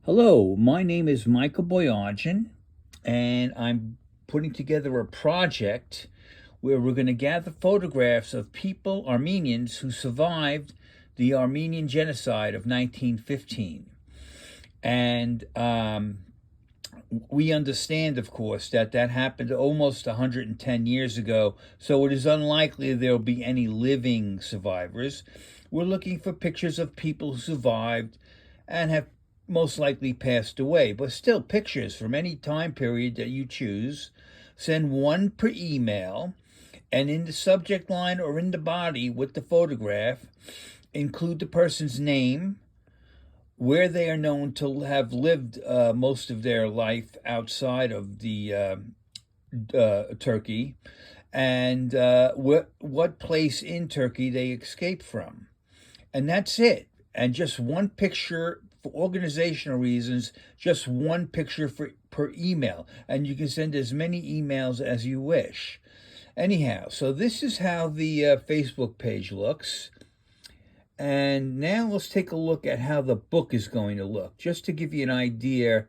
Hello, my name is Michael Boyajian, and I'm putting together a project where we're going to gather photographs of people, Armenians, who survived the Armenian Genocide of 1915. And we understand, of course, that that happened almost 110 years ago, so it is unlikely there will be any living survivors. We're looking for pictures of people who survived and have most likely passed away, but still pictures from any time period that you choose. Send one per email, and in the subject line or in the body with the photograph, include the person's name, where they are known to have lived most of their life outside of the Turkey, and what place in Turkey they escaped from, and that's it. And just one picture for organizational reasons. Just one picture per email, and you can send as many emails as you wish. Anyhow, so this is how the Facebook page looks. And now let's take a look at how the book is going to look, just to give you an idea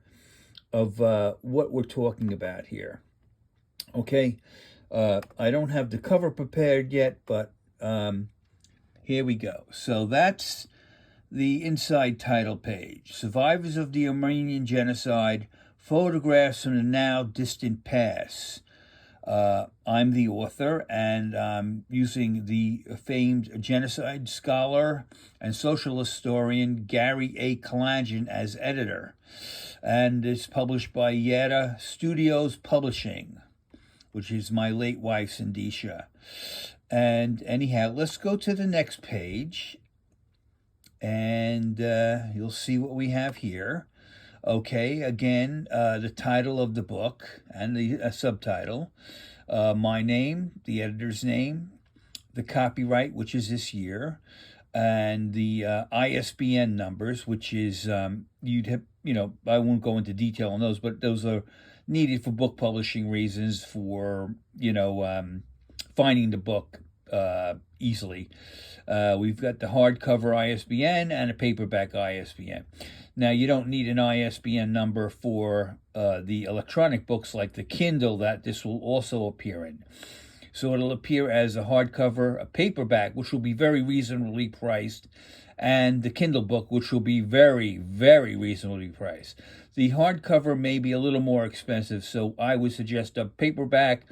of what we're talking about here. Okay, I don't have the cover prepared yet, but here we go. So that's the inside title page. Survivors of the Armenian Genocide, Photographs from the Now Distant Past. I'm the author, and I'm using the famed genocide scholar and social historian Gary A. Kalanjian as editor. And it's published by Yada Studios Publishing, which is my late wife's indicia. And anyhow, let's go to the next page, and you'll see what we have here. Okay, again, the title of the book and the subtitle, my name, the editor's name, the copyright, which is this year, and the ISBN numbers, which is, you'd have, I won't go into detail on those, but those are needed for book publishing reasons, for, finding the book easily. We've got the hardcover ISBN and a paperback ISBN. Now, you don't need an ISBN number for the electronic books like the Kindle that this will also appear in. So it'll appear as a hardcover, a paperback, which will be very reasonably priced, and the Kindle book, which will be very, very reasonably priced. The hardcover may be a little more expensive, so I would suggest a paperback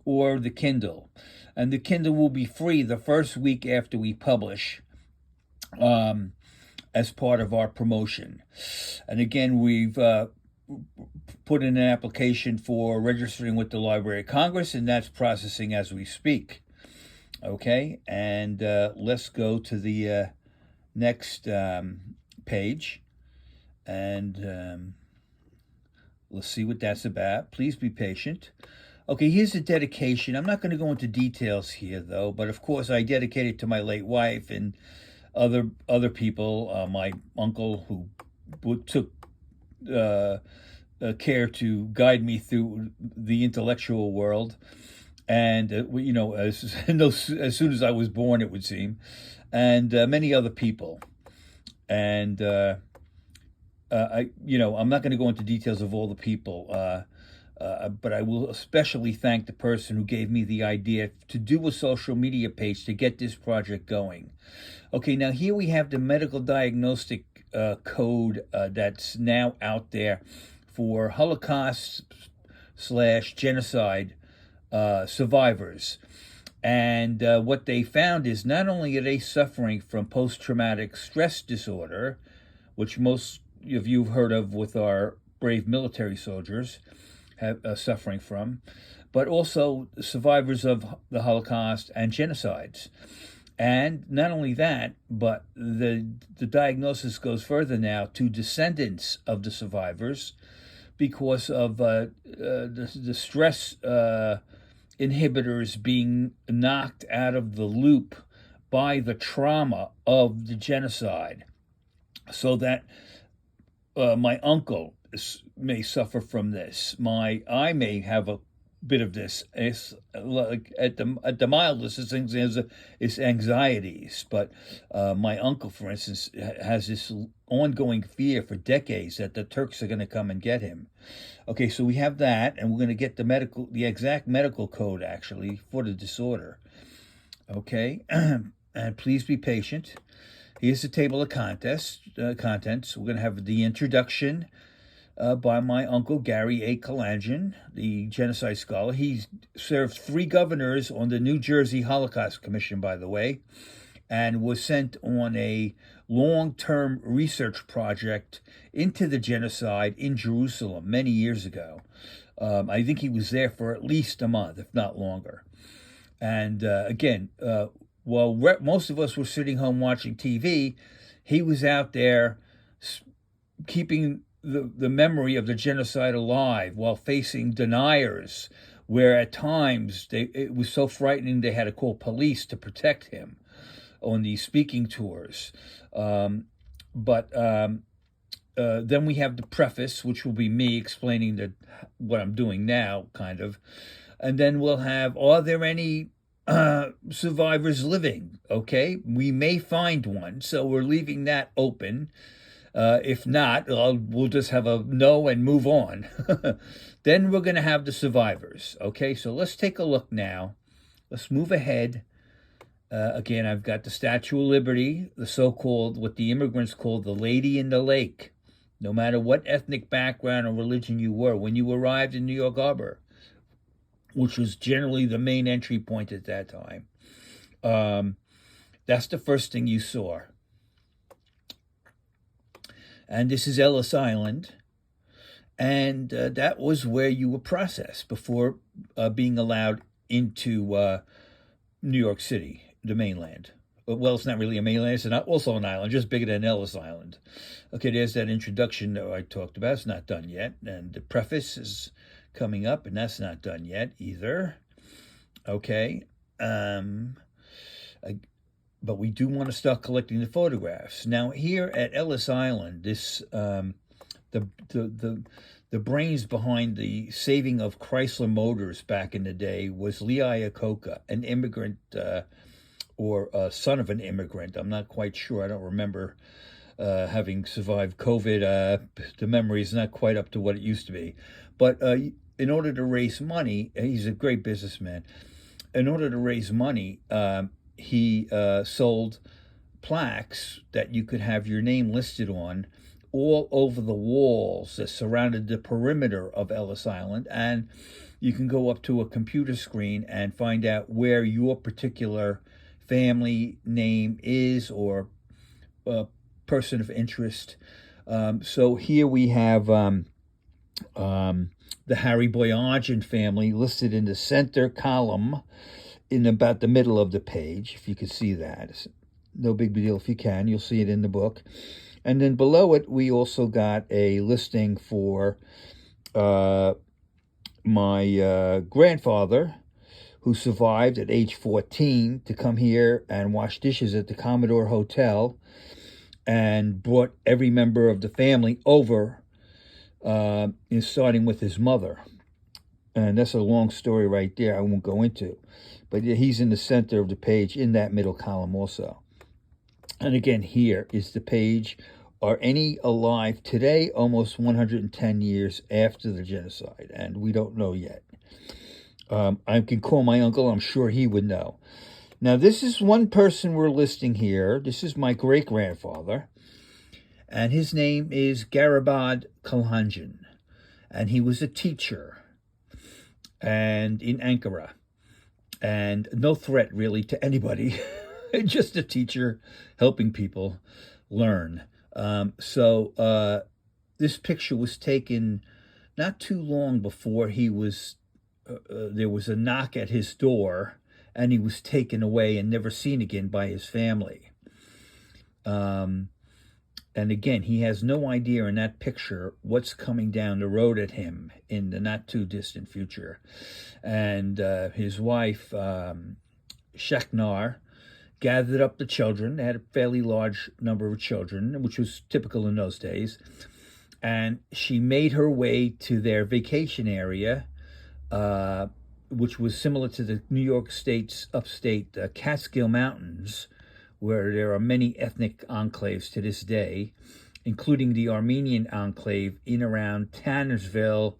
or the Kindle. And the Kindle will be free the first week after we publish, as part of our promotion. And again, we've put in an application for registering with the Library of Congress, and that's processing as we speak. Okay, and let's go to the next page, and let's see what that's about. Please be patient. Okay, here's the dedication. I'm not going to go into details here, though, but of course I dedicate it to my late wife and other people. My uncle, who took care to guide me through the intellectual world, and as soon as I was born, it would seem, and many other people. And I'm not going to go into details of all the people. But I will especially thank the person who gave me the idea to do a social media page to get this project going. Okay, now here we have the medical diagnostic code that's now out there for Holocaust/genocide survivors. And what they found is not only are they suffering from post-traumatic stress disorder, which most of you have heard of with our brave military soldiers, suffering from, but also survivors of the Holocaust and genocides. And not only that, but the diagnosis goes further now to descendants of the survivors, because of the stress inhibitors being knocked out of the loop by the trauma of the genocide. So that my uncle may suffer from this. I may have a bit of this. It's like at the mildest, it's anxieties. But my uncle, for instance, has this ongoing fear for decades that the Turks are going to come and get him. Okay, so we have that, and we're going to get the exact medical code actually for the disorder. Okay, and please be patient. Here's the table of contents. We're going to have the introduction by my uncle Gary A. Kalanjian, the genocide scholar. He served 3 governors on the New Jersey Holocaust Commission, by the way, and was sent on a long-term research project into the genocide in Jerusalem many years ago. I think he was there for at least a month, if not longer. And again, while most of us were sitting home watching TV, he was out there keeping the memory of the genocide alive while facing deniers, where at times it was so frightening they had to call police to protect him on these speaking tours. But then we have the preface, which will be me explaining what I'm doing now, kind of. And then we'll have, are there any survivors living? Okay, we may find one, so we're leaving that open. If not, we'll just have a no and move on. Then we're going to have the survivors. Okay, so let's take a look now. Let's move ahead. Again, I've got the Statue of Liberty, the so-called, what the immigrants called the Lady in the Lake. No matter what ethnic background or religion you were, when you arrived in New York Harbor, which was generally the main entry point at that time, that's the first thing you saw. And this is Ellis Island, and that was where you were processed before being allowed into New York City, the mainland. Well, it's not really a mainland, it's also an island, just bigger than Ellis Island. Okay, there's that introduction that I talked about. It's not done yet. And the preface is coming up, and that's not done yet either. Okay. But we do want to start collecting the photographs. Now, here at Ellis Island, this the brains behind the saving of Chrysler Motors back in the day was Lee Iacocca, an immigrant or son of an immigrant. I'm not quite sure. I don't remember having survived COVID. The memory is not quite up to what it used to be. But in order to raise money, he's a great businessman. In order to raise money, he sold plaques that you could have your name listed on all over the walls that surrounded the perimeter of Ellis Island. And you can go up to a computer screen and find out where your particular family name is or person of interest. So here we have the Harry Boyajian family listed in the center column in about the middle of the page, if you could see that. It's no big deal if you can. You'll see it in the book. And then below it, we also got a listing for my grandfather, who survived at age 14 to come here and wash dishes at the Commodore Hotel, and brought every member of the family over, starting with his mother. And that's a long story right there I won't go into. But he's in the center of the page in that middle column also. And again, here is the page. Are any alive today, almost 110 years after the genocide? And we don't know yet. I can call my uncle. I'm sure he would know. Now, this is one person we're listing here. This is my great-grandfather. And his name is Garibald Kalanjian. And he was a teacher and in Ankara. And no threat, really, to anybody. Just a teacher helping people learn. So this picture was taken not too long before he was... there was a knock at his door, and he was taken away and never seen again by his family. And again, he has no idea in that picture what's coming down the road at him in the not-too-distant future. And his wife, Sheknar, gathered up the children. They had a fairly large number of children, which was typical in those days. And she made her way to their vacation area, which was similar to the New York State's upstate Catskill Mountains, where there are many ethnic enclaves to this day. including the Armenian enclave in around Tannersville,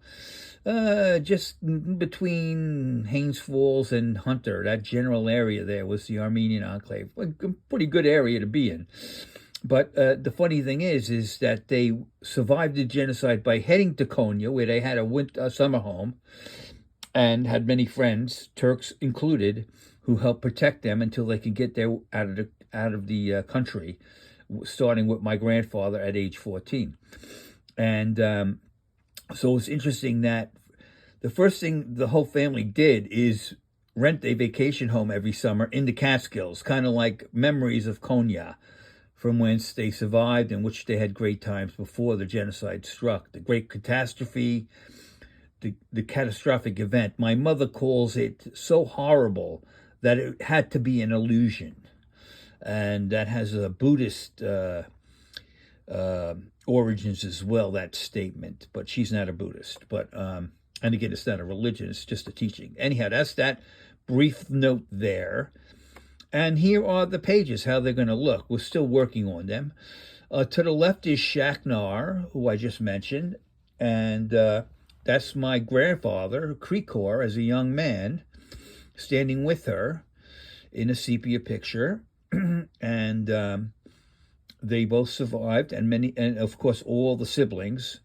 just between Haynes Falls and Hunter. That general area there was the Armenian enclave. A pretty good area to be in. But the funny thing is that they survived the genocide by heading to Konya, where they had a summer home, and had many friends, Turks included, who helped protect them until they could get there out of the country, starting with my grandfather at age 14. And so it's interesting that the first thing the whole family did is rent a vacation home every summer in the Catskills, kind of like memories of Konya, from whence they survived and which they had great times before the genocide struck. The great catastrophe, the catastrophic event. My mother calls it so horrible that it had to be an illusion. And that has a Buddhist origins as well, that statement. But she's not a Buddhist. But and again, it's not a religion, it's just a teaching. Anyhow, that's that brief note there. And here are the pages, how they're going to look. We're still working on them. To the left is Shaknar, who I just mentioned. And that's my grandfather, Krikor, as a young man, standing with her in a sepia picture. And they both survived, and of course all the siblings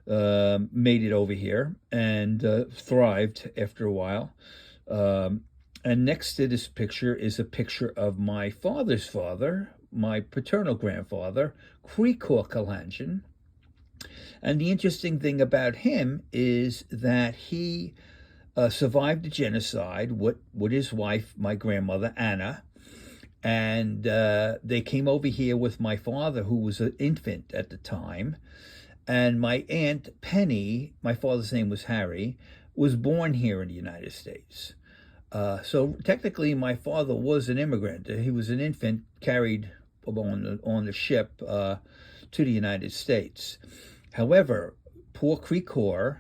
made it over here and thrived after a while. And next to this picture is a picture of my father's father, my paternal grandfather, Krikor Kalanjan. And the interesting thing about him is that he survived the genocide with his wife, my grandmother, Anna. And they came over here with my father, who was an infant at the time. And my aunt, Penny, my father's name was Harry, was born here in the United States. So technically, my father was an immigrant. He was an infant carried on the ship to the United States. However, poor Krikor,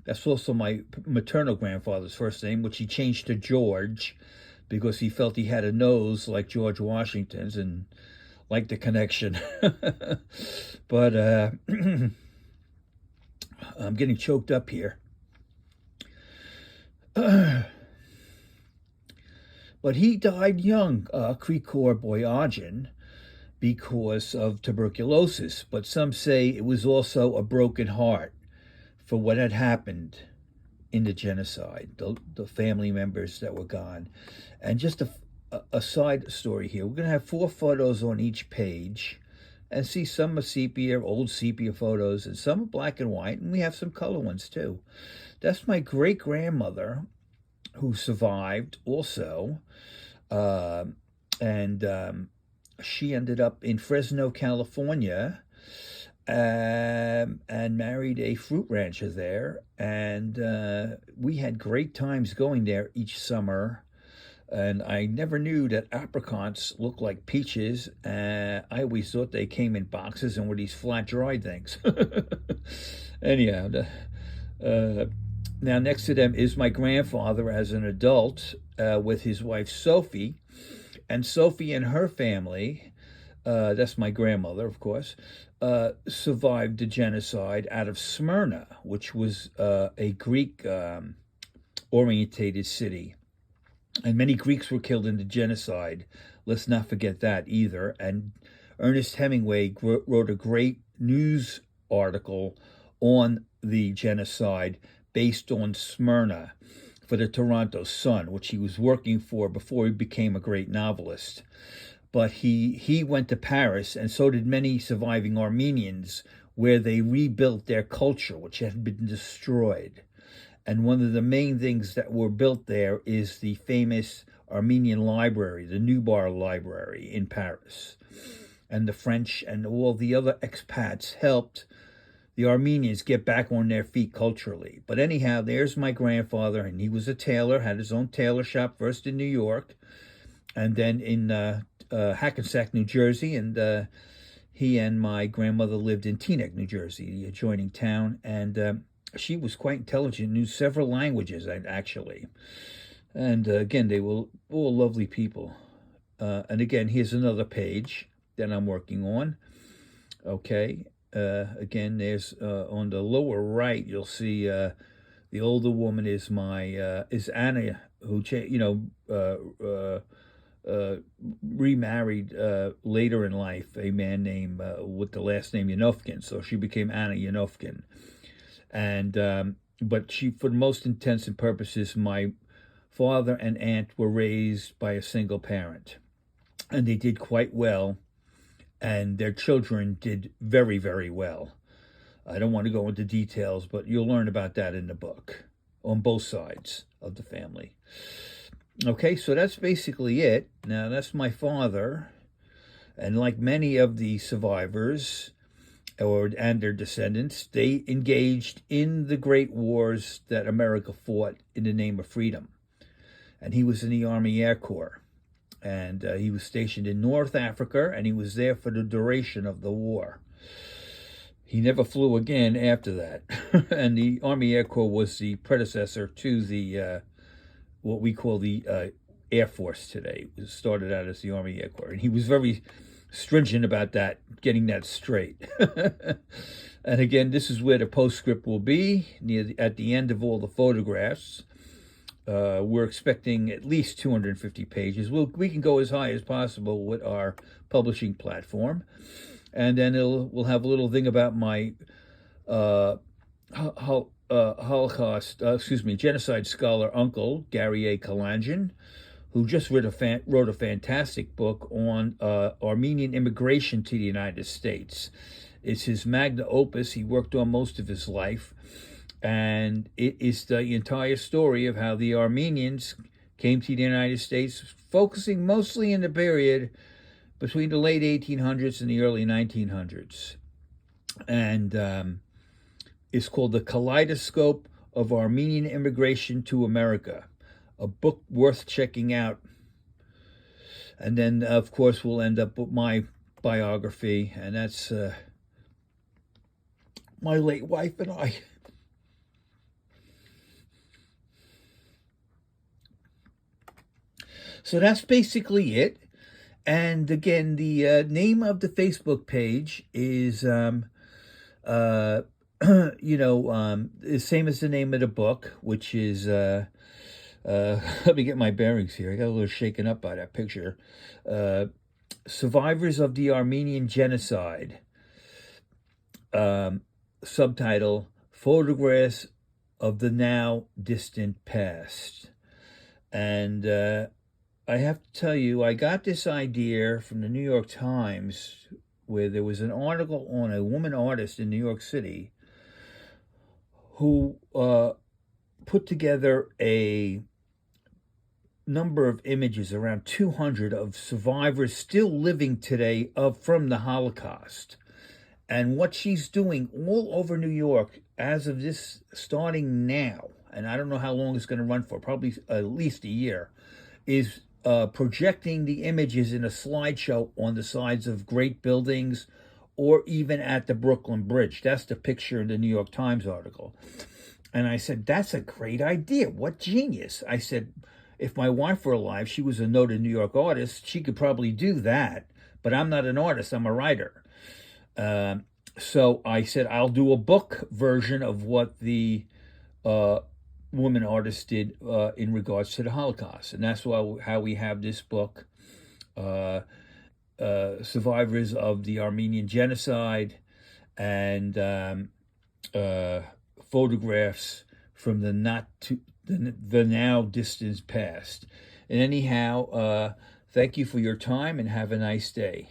that's also my maternal grandfather's first name, which he changed to George because he felt he had a nose like George Washington's and liked the connection. But I'm getting choked up here. But he died young, Krikor Boyajian, because of tuberculosis. But some say it was also a broken heart for what had happened in the genocide, the family members that were gone. And just a side story here. We're going to have 4 photos on each page and see some are sepia, old sepia photos, and some are black and white, and we have some color ones too. That's my great-grandmother who survived also, and she ended up in Fresno, California, and married a fruit rancher there, and we had great times going there each summer. And I never knew that apricots look like peaches. I always thought they came in boxes and were these flat, dried things. Anyhow, now next to them is my grandfather as an adult with his wife Sophie. And Sophie and her family, that's my grandmother, of course, survived the genocide out of Smyrna, which was a Greek-orientated city. And many Greeks were killed in the genocide. Let's not forget that either. And Ernest Hemingway wrote a great news article on the genocide based on Smyrna for the Toronto Sun, which he was working for before he became a great novelist. But he went to Paris, and so did many surviving Armenians, where they rebuilt their culture, which had been destroyed. And one of the main things that were built there is the famous Armenian library, the Nubar Library in Paris. And the French and all the other expats helped the Armenians get back on their feet culturally. But anyhow, there's my grandfather, and he was a tailor, had his own tailor shop, first in New York, and then in Hackensack, New Jersey. And he and my grandmother lived in Teaneck, New Jersey, the adjoining town. And she was quite intelligent, knew several languages, actually. And again, they were all lovely people. And again, here's another page that I'm working on. Okay. Again, there's on the lower right, you'll see the older woman is my is Anna, who remarried later in life a man named with the last name Yanofkin, so she became Anna Yanofkin. And but she, for the most intents and purposes, my father and aunt were raised by a single parent, and they did quite well, and their children did very, very well. I don't want to go into details, but you'll learn about that in the book on both sides of the family. Okay, so that's basically it. Now, that's my father, and like many of the survivors and their descendants, they engaged in the great wars that America fought in the name of freedom. And he was in the Army Air Corps, and he was stationed in North Africa, and he was there for the duration of the war. He never flew again after that. And the Army Air Corps was the predecessor to the what we call the Air Force today. It started out as the Army Air Corps, and he was very stringent about that, getting that straight. And again, this is where the postscript will be at the end of all the photographs. We're expecting at least 250 pages. We can go as high as possible with our publishing platform. And then we'll have a little thing about my genocide scholar uncle, Gary A. Kalanjian, who just wrote a fantastic book on Armenian immigration to the United States. It's his magna opus. He worked on most of his life, and it is the entire story of how the Armenians came to the United States, focusing mostly in the period between the late 1800s and the early 1900s. And it's called The Kaleidoscope of Armenian Immigration to America, a book worth checking out. And then, of course, we'll end up with my biography, and that's my late wife and I. So that's basically it. And again, the name of the Facebook page is, the same as the name of the book, which is, let me get my bearings here. I got a little shaken up by that picture. Survivors of the Armenian Genocide. Subtitle, Photographs of the Now Distant Past. And I have to tell you, I got this idea from the New York Times, where there was an article on a woman artist in New York City who put together a number of images, around 200, of survivors still living today from the Holocaust. And what she's doing all over New York as of this, starting now, and I don't know how long it's going to run for, probably at least a year, is projecting the images in a slideshow on the sides of great buildings or even at the Brooklyn Bridge. That's the picture in the New York Times article. And I said, that's a great idea. What genius. I said, if my wife were alive, she was a noted New York artist, she could probably do that. But I'm not an artist, I'm a writer. So I said, I'll do a book version of what the woman artist did in regards to the Holocaust. And that's how we have this book, Survivors of the Armenian Genocide, and photographs from the now distant past. And anyhow, thank you for your time and have a nice day.